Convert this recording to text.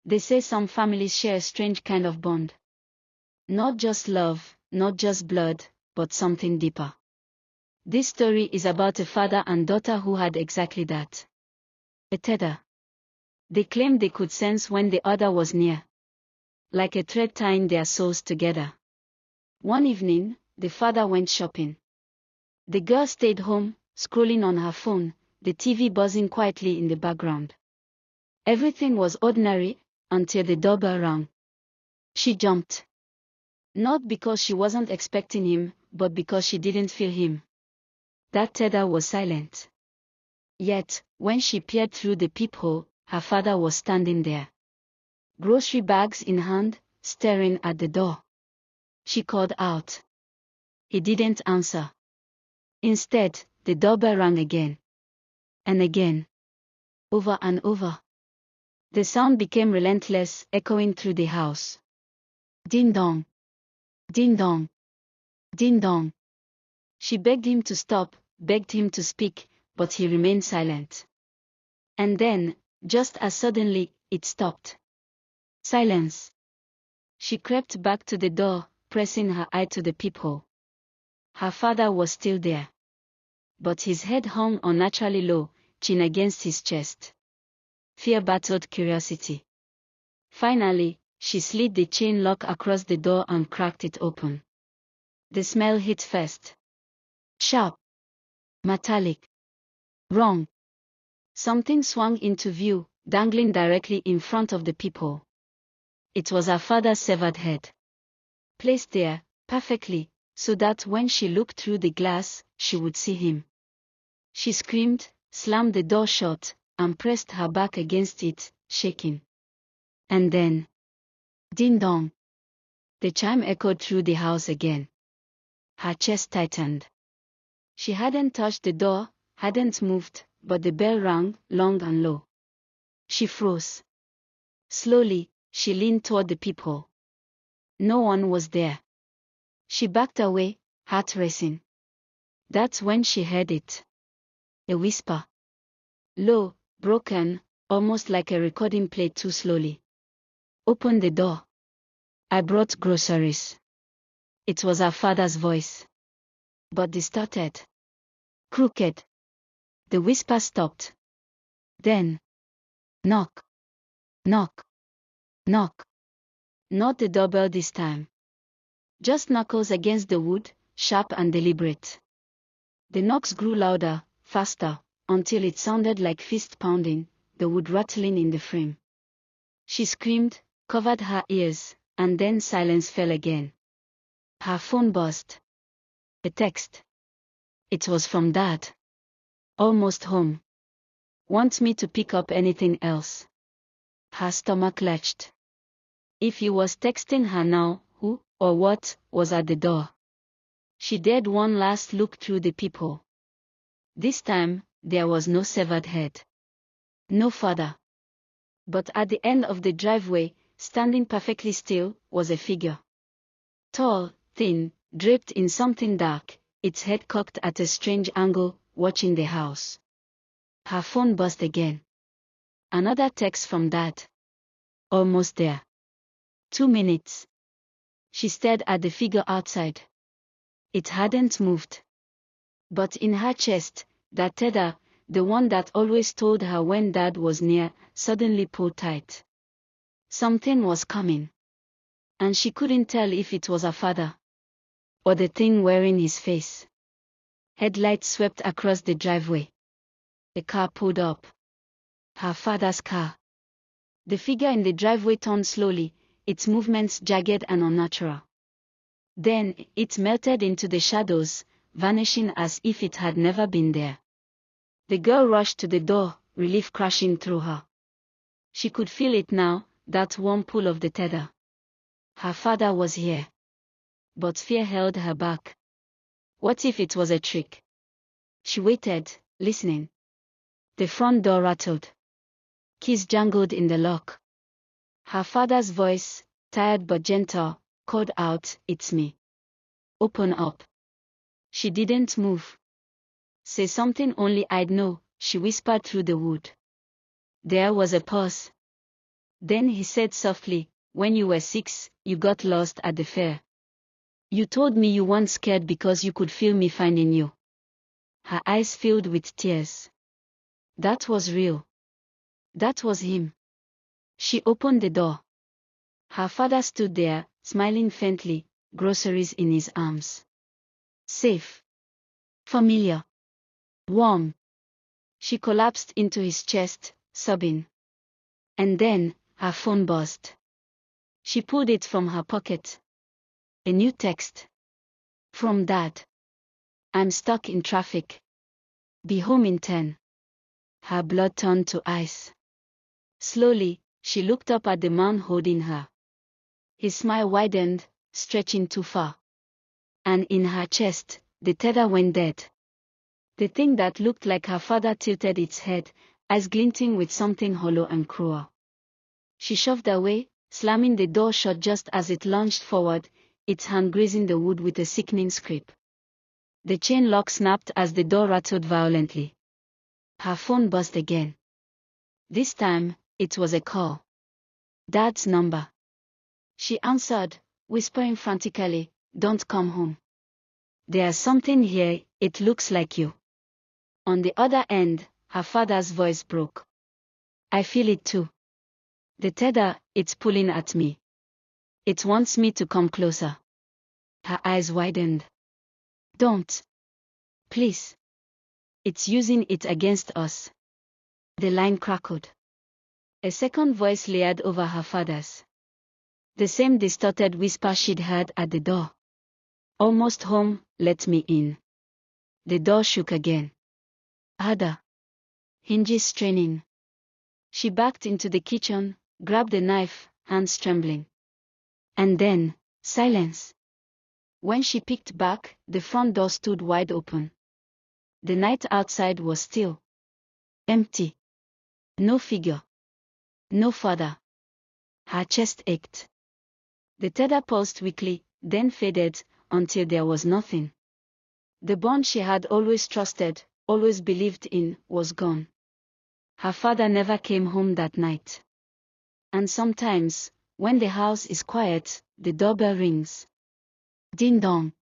They say some families share a strange kind of bond. Not just love, not just blood, but something deeper. This story is about a father and daughter who had exactly that. A tether. They claimed they could sense when the other was near. Like a thread tying their souls together. One evening, the father went shopping. The girl stayed home, scrolling on her phone, the TV buzzing quietly in the background. Everything was ordinary, until the doorbell rang. She jumped. Not because she wasn't expecting him, but because she didn't feel him. That tether was silent. Yet, when she peered through the peephole, her father was standing there. Grocery bags in hand, staring at the door. She called out. He didn't answer. Instead, the doorbell rang again. And again. Over and over. The sound became relentless, echoing through the house. Ding dong. Ding dong. Ding dong. She begged him to stop, begged him to speak, but he remained silent. And then, just as suddenly, it stopped. Silence. She crept back to the door, pressing her eye to the peephole. Her father was still there. But his head hung unnaturally low, chin against his chest. Fear battled curiosity. Finally, she slid the chain lock across the door and cracked it open. The smell hit first. Sharp. Metallic. Wrong. Something swung into view, dangling directly in front of the peephole. It was her father's severed head. Placed there, perfectly, so that when she looked through the glass, she would see him. She screamed, slammed the door shut, and pressed her back against it, shaking. And then, ding dong. The chime echoed through the house again. Her chest tightened. She hadn't touched the door, hadn't moved, but the bell rang, long and low. She froze. Slowly, she leaned toward the peephole. No one was there. She backed away, heart racing. That's when she heard it. A whisper. Low, broken, almost like a recording played too slowly. Open the door. I brought groceries. It was her father's voice. But distorted. Crooked. The whisper stopped. Then. Knock. Knock. Knock. Not the doorbell this time. Just knuckles against the wood, sharp and deliberate. The knocks grew louder, faster, until it sounded like fist pounding, the wood rattling in the frame. She screamed, covered her ears, and then silence fell again. Her phone buzzed. A text. It was from Dad. Almost home. Want me to pick up anything else? Her stomach lurched. If he was texting her now, who, or what, was at the door? She dared one last look through the peephole. This time, there was no severed head. No father. But at the end of the driveway, standing perfectly still, was a figure. Tall, thin, draped in something dark, its head cocked at a strange angle, watching the house. Her phone buzzed again. Another text from Dad. Almost there. 2 minutes. She stared at the figure outside. It hadn't moved. But in her chest, that tether, the one that always told her when Dad was near, suddenly pulled tight. Something was coming. And she couldn't tell if it was her father. Or the thing wearing his face. Headlights swept across the driveway. The car pulled up. Her father's car. The figure in the driveway turned slowly, its movements jagged and unnatural. Then, it melted into the shadows, vanishing as if it had never been there. The girl rushed to the door, relief crashing through her. She could feel it now, that warm pull of the tether. Her father was here. But fear held her back. What if it was a trick? She waited, listening. The front door rattled. Keys jangled in the lock. Her father's voice, tired but gentle, called out, "It's me. Open up." She didn't move. "Say something only I'd know," she whispered through the wood. There was a pause. Then he said softly, "When you were 6, you got lost at the fair. You told me you weren't scared because you could feel me finding you." Her eyes filled with tears. That was real. That was him. She opened the door. Her father stood there, smiling faintly, groceries in his arms. Safe. Familiar. Warm. She collapsed into his chest, sobbing. And then, her phone buzzed. She pulled it from her pocket. A new text. From Dad. "I'm stuck in traffic. Be home in 10. Her blood turned to ice. Slowly, she looked up at the man holding her. His smile widened, stretching too far. And in her chest, the tether went dead. The thing that looked like her father tilted its head, eyes glinting with something hollow and cruel. She shoved away, slamming the door shut just as it lunged forward, its hand grazing the wood with a sickening scrape. The chain lock snapped as the door rattled violently. Her phone buzzed again. This time, it was a call. Dad's number. She answered, whispering frantically, "Don't come home. There's something here, it looks like you." On the other end, her father's voice broke. "I feel it too. The tether, it's pulling at me. It wants me to come closer." Her eyes widened. "Don't. Please. It's using it against us." The line crackled. A second voice layered over her father's. The same distorted whisper she'd heard at the door. "Almost home, let me in." The door shook again. Harder. Hinges straining. She backed into the kitchen, grabbed a knife, hands trembling. And then, silence. When she peeked back, the front door stood wide open. The night outside was still. Empty. No figure. No father. Her chest ached. The tether pulsed weakly, then faded, until there was nothing. The bond she had always trusted, always believed in, was gone. Her father never came home that night. And sometimes, when the house is quiet, the doorbell rings. Ding dong.